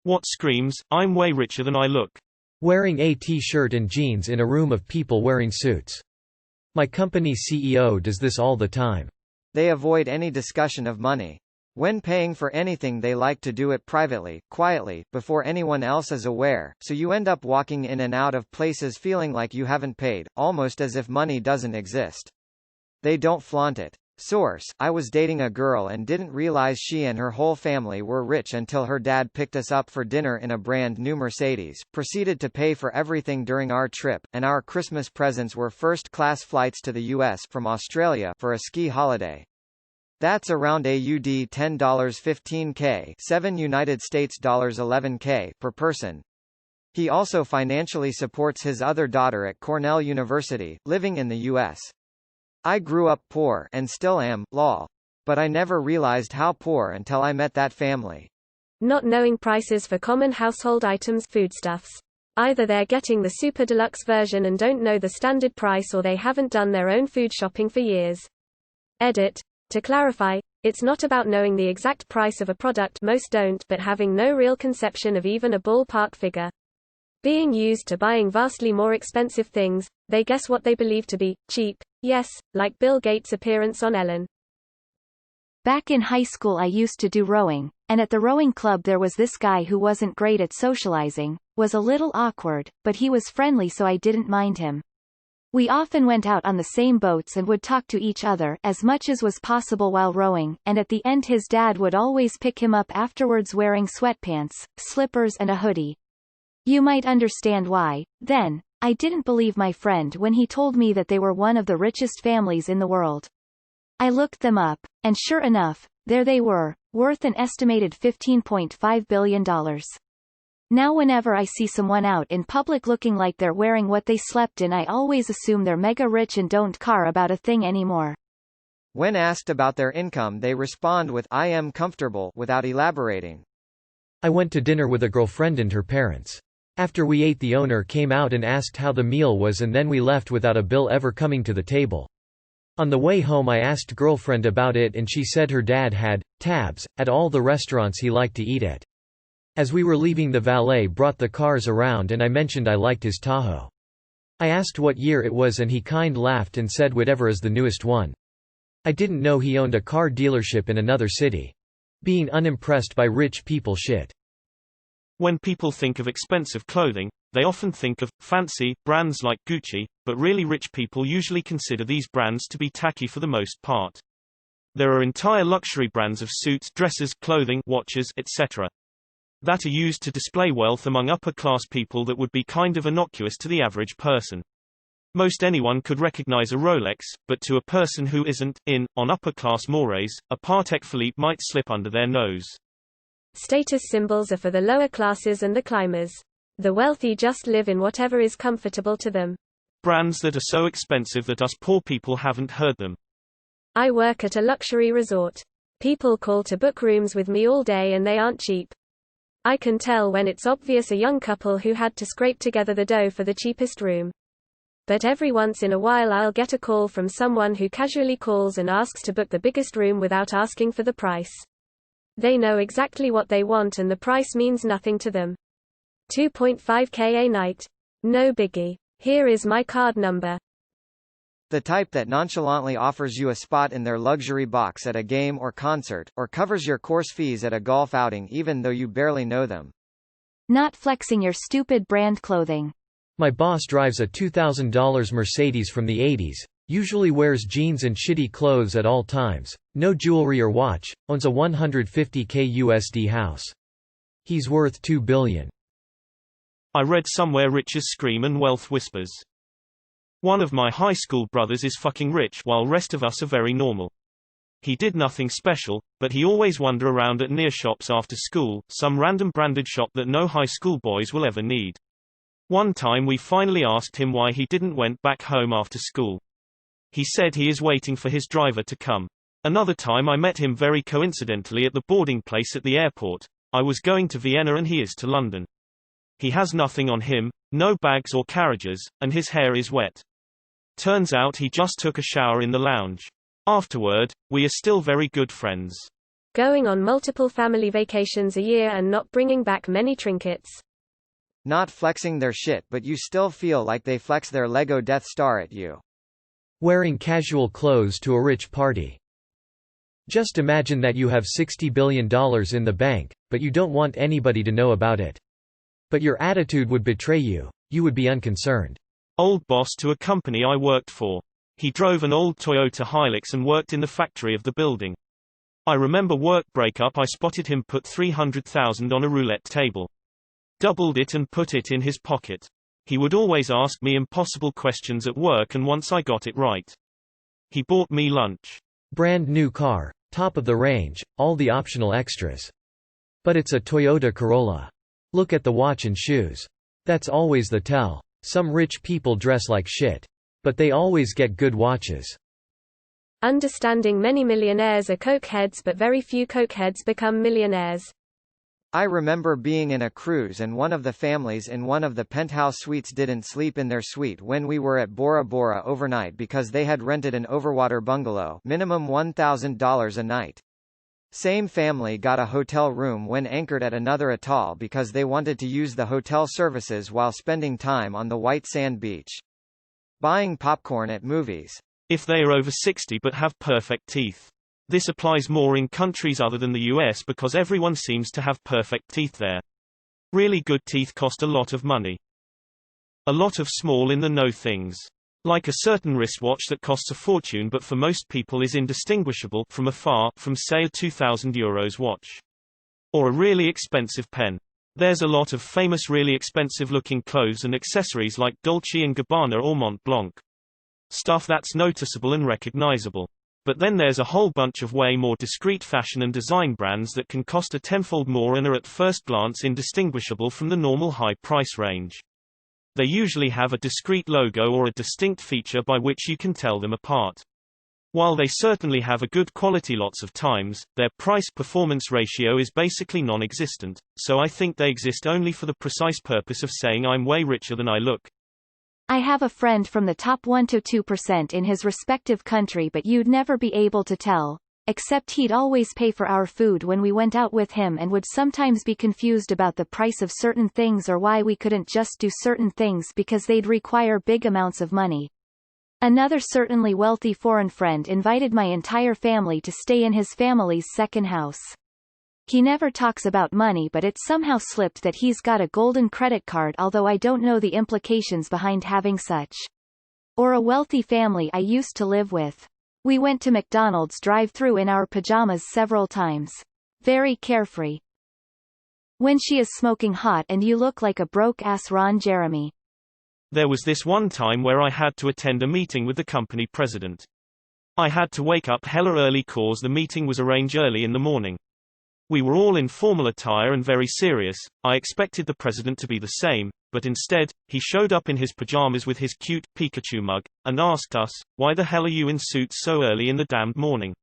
What screams, "I'm way richer than I look"? Wearing a t-shirt and jeans in a room of people wearing suits. My company CEO does this all the time. They avoid any discussion of money. When paying for anything they like to do it privately, quietly, before anyone else is aware, so you end up walking in and out of places feeling like you haven't paid, almost as if money doesn't exist. They don't flaunt it. Source: I was dating a girl and didn't realize she and her whole family were rich until her dad picked us up for dinner in a brand new Mercedes, proceeded to pay for everything during our trip, and our Christmas presents were first-class flights to the US from Australia for a ski holiday. That's around AUD $10.15k, $7 United States dollars 11k per person. He also financially supports his other daughter at Cornell University, living in the US. I grew up poor and still am, lol. But I never realized how poor until I met that family. Not knowing prices for common household items, foodstuffs. Either they're getting the super deluxe version and don't know the standard price, or they haven't done their own food shopping for years. Edit. To clarify, it's not about knowing the exact price of a product, most don't, but having no real conception of even a ballpark figure. Being used to buying vastly more expensive things, they guess what they believe to be cheap. Yes, like Bill Gates' appearance on Ellen. Back in high school I used to do rowing, and at the rowing club there was this guy who wasn't great at socializing, was a little awkward, but he was friendly so I didn't mind him. We often went out on the same boats and would talk to each other as much as was possible while rowing, and at the end his dad would always pick him up afterwards wearing sweatpants, slippers and a hoodie. You might understand why. Then, I didn't believe my friend when he told me that they were one of the richest families in the world. I looked them up, and sure enough, there they were, worth an estimated $15.5 billion. Now whenever I see someone out in public looking like they're wearing what they slept in, I always assume they're mega rich and don't care about a thing anymore. When asked about their income they respond with "I am comfortable" without elaborating. I went to dinner with a girlfriend and her parents. After we ate, the owner came out and asked how the meal was, and then we left without a bill ever coming to the table. On the way home I asked girlfriend about it and she said her dad had tabs at all the restaurants he liked to eat at. As we were leaving, the valet brought the cars around and I mentioned I liked his Tahoe. I asked what year it was and he kind laughed and said whatever is the newest one. I didn't know he owned a car dealership in another city. Being unimpressed by rich people shit. When people think of expensive clothing, they often think of fancy brands like Gucci, but really rich people usually consider these brands to be tacky for the most part. There are entire luxury brands of suits, dresses, clothing, watches, etc. that are used to display wealth among upper-class people that would be kind of innocuous to the average person. Most anyone could recognize a Rolex, but to a person who isn't in on upper-class mores, a Patek Philippe might slip under their nose. Status symbols are for the lower classes and the climbers. The wealthy just live in whatever is comfortable to them. Brands that are so expensive that us poor people haven't heard them. I work at a luxury resort. People call to book rooms with me all day and they aren't cheap. I can tell when it's obvious a young couple who had to scrape together the dough for the cheapest room. But every once in a while I'll get a call from someone who casually calls and asks to book the biggest room without asking for the price. They know exactly what they want and the price means nothing to them. 2.5k a night. No biggie. Here is my card number. The type that nonchalantly offers you a spot in their luxury box at a game or concert, or covers your course fees at a golf outing even though you barely know them. Not flexing your stupid brand clothing. My boss drives a $2,000 Mercedes from the 80s, usually wears jeans and shitty clothes at all times, no jewelry or watch, owns a $150k USD house. He's worth $2 billion. I read somewhere riches scream and wealth whispers. One of my high school brothers is fucking rich while rest of us are very normal. He did nothing special, but he always wander around at near shops after school, some random branded shop that no high school boys will ever need. One time we finally asked him why he didn't went back home after school. He said he is waiting for his driver to come. Another time I met him very coincidentally at the boarding place at the airport. I was going to Vienna and he is to London. He has nothing on him, no bags or carriages, and his hair is wet. Turns out he just took a shower in the lounge. Afterward, we are still very good friends. Going on multiple family vacations a year and not bringing back many trinkets. Not flexing their shit but you still feel like they flex their Lego Death Star at you. Wearing casual clothes to a rich party. Just imagine that you have $60 billion in the bank, but you don't want anybody to know about it. But your attitude would betray you. You would be unconcerned. Old boss to a company I worked for. He drove an old Toyota Hilux and worked in the factory of the building. I remember work breakup I spotted him put $300,000 on a roulette table. Doubled it and put it in his pocket. He would always ask me impossible questions at work and once I got it right. He bought me lunch. Brand new car, top of the range, all the optional extras. But it's a Toyota Corolla. Look at the watch and shoes. That's always the tell. Some rich people dress like shit. But they always get good watches. Understanding many millionaires are cokeheads but very few cokeheads become millionaires. I remember being in a cruise and one of the families in one of the penthouse suites didn't sleep in their suite when we were at Bora Bora overnight because they had rented an overwater bungalow, minimum $1,000 a night. Same family got a hotel room when anchored at another atoll because they wanted to use the hotel services while spending time on the white sand beach. Buying popcorn at movies. If they are over 60 but have perfect teeth. This applies more in countries other than the US because everyone seems to have perfect teeth there. Really good teeth cost a lot of money. A lot of small in the know things. Like a certain wristwatch that costs a fortune but for most people is indistinguishable from afar from say a €2,000 watch. Or a really expensive pen. There's a lot of famous really expensive looking clothes and accessories like Dolce & Gabbana or Mont Blanc. Stuff that's noticeable and recognizable. But then there's a whole bunch of way more discreet fashion and design brands that can cost a tenfold more and are at first glance indistinguishable from the normal high price range. They usually have a discrete logo or a distinct feature by which you can tell them apart. While they certainly have a good quality lots of times, their price-performance ratio is basically non-existent, so I think they exist only for the precise purpose of saying I'm way richer than I look. I have a friend from the top 1 to 2% in his respective country but you'd never be able to tell, except he'd always pay for our food when we went out with him and would sometimes be confused about the price of certain things or why we couldn't just do certain things because they'd require big amounts of money. Another certainly wealthy foreign friend invited my entire family to stay in his family's second house. He never talks about money but it somehow slipped that he's got a golden credit card although I don't know the implications behind having such. Or a wealthy family I used to live with. We went to McDonald's drive-thru in our pajamas several times. Very carefree. When she is smoking hot and you look like a broke-ass Ron Jeremy. There was this one time where I had to attend a meeting with the company president. I had to wake up hella early cause the meeting was arranged early in the morning. We were all in formal attire and very serious. I expected the president to be the same, but instead, he showed up in his pajamas with his cute Pikachu mug, and asked us, "Why the hell are you in suits so early in the damned morning?"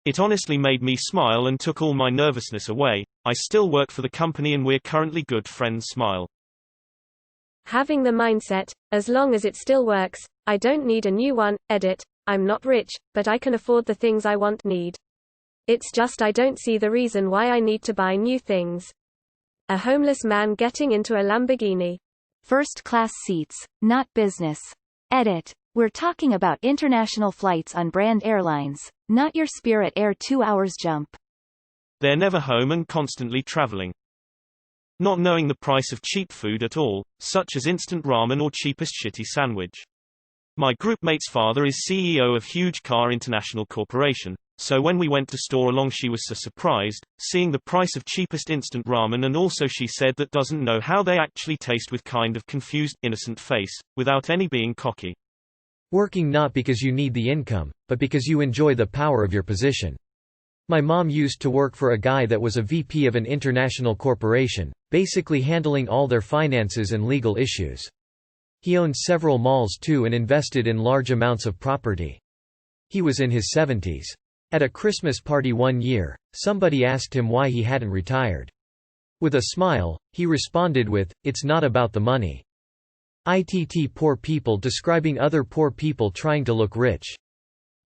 It honestly made me smile and took all my nervousness away. I still work for the company and we're currently good friends. Smile. Having the mindset, as long as it still works, I don't need a new one. Edit, I'm not rich, but I can afford the things I need. It's just I don't see the reason why I need to buy new things. A homeless man getting into a Lamborghini. First class seats, not business. Edit. We're talking about international flights on brand airlines, not your Spirit Air 2 hours jump. They're never home and constantly traveling. Not knowing the price of cheap food at all, such as instant ramen or cheapest shitty sandwich. My groupmate's father is CEO of Huge Car International Corporation. So when we went to store along she was so surprised, seeing the price of cheapest instant ramen and also she said that doesn't know how they actually taste with kind of confused, innocent face, without any being cocky. Working not because you need the income, but because you enjoy the power of your position. My mom used to work for a guy that was a VP of an international corporation, basically handling all their finances and legal issues. He owned several malls too and invested in large amounts of property. He was in his 70s. At a Christmas party one year, somebody asked him why he hadn't retired. With a smile, he responded with, "It's not about the money." ITT poor people describing other poor people trying to look rich.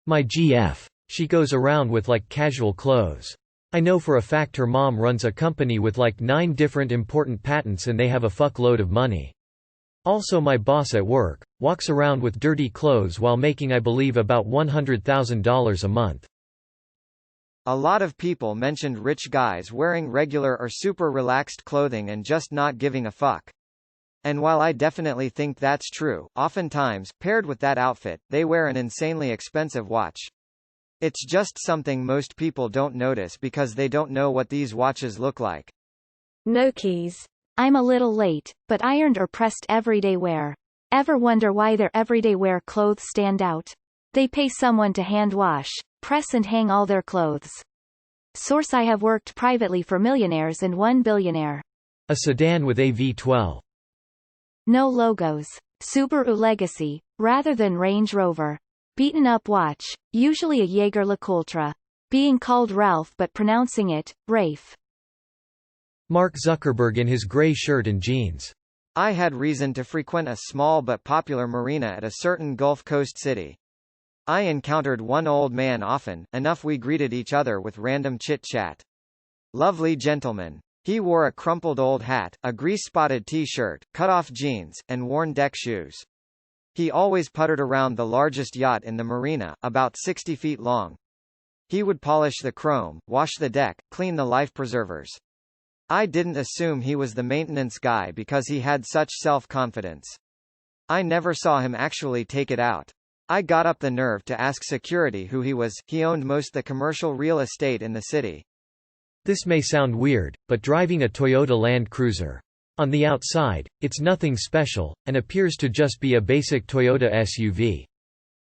My GF. She goes around with like casual clothes. I know for a fact her mom runs a company with like 9 different important patents and they have a fuckload of money. Also my boss at work walks around with dirty clothes while making I believe about $100,000 a month. A lot of people mentioned rich guys wearing regular or super relaxed clothing and just not giving a fuck. And while I definitely think that's true, oftentimes, paired with that outfit, they wear an insanely expensive watch. It's just something most people don't notice because they don't know what these watches look like. No keys. I'm a little late, but ironed or pressed everyday wear. Ever wonder why their everyday wear clothes stand out? They pay someone to hand wash, press and hang all their clothes. Source: I have worked privately for millionaires and one billionaire. A sedan with a V12. No logos. Subaru Legacy, rather than Range Rover. Beaten up watch, usually a Jaeger LeCoultre. Being called Ralph but pronouncing it, Rafe. Mark Zuckerberg in his gray shirt and jeans. I had reason to frequent a small but popular marina at a certain Gulf Coast city. I encountered one old man often, enough we greeted each other with random chit-chat. Lovely gentleman. He wore a crumpled old hat, a grease-spotted t-shirt, cut-off jeans, and worn deck shoes. He always puttered around the largest yacht in the marina, about 60 feet long. He would polish the chrome, wash the deck, clean the life preservers. I didn't assume he was the maintenance guy because he had such self-confidence. I never saw him actually take it out. I got up the nerve to ask security who he was. He owned most the commercial real estate in the city. This may sound weird, but driving a Toyota Land Cruiser. On the outside, it's nothing special, and appears to just be a basic Toyota SUV.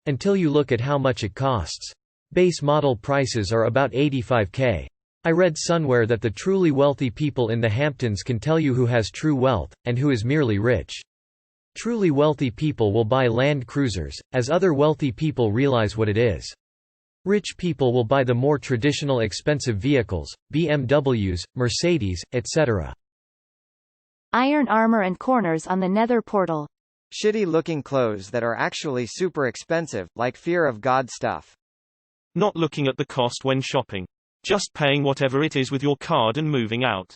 Until you look at how much it costs. Base model prices are about $85,000. I read somewhere that the truly wealthy people in the Hamptons can tell you who has true wealth, and who is merely rich. Truly wealthy people will buy Land Cruisers, as other wealthy people realize what it is. Rich people will buy the more traditional expensive vehicles, BMWs, Mercedes, etc. Iron armor and corners on the Nether portal. Shitty-looking clothes that are actually super expensive, like Fear of God stuff. Not looking at the cost when shopping. Just paying whatever it is with your card and moving out.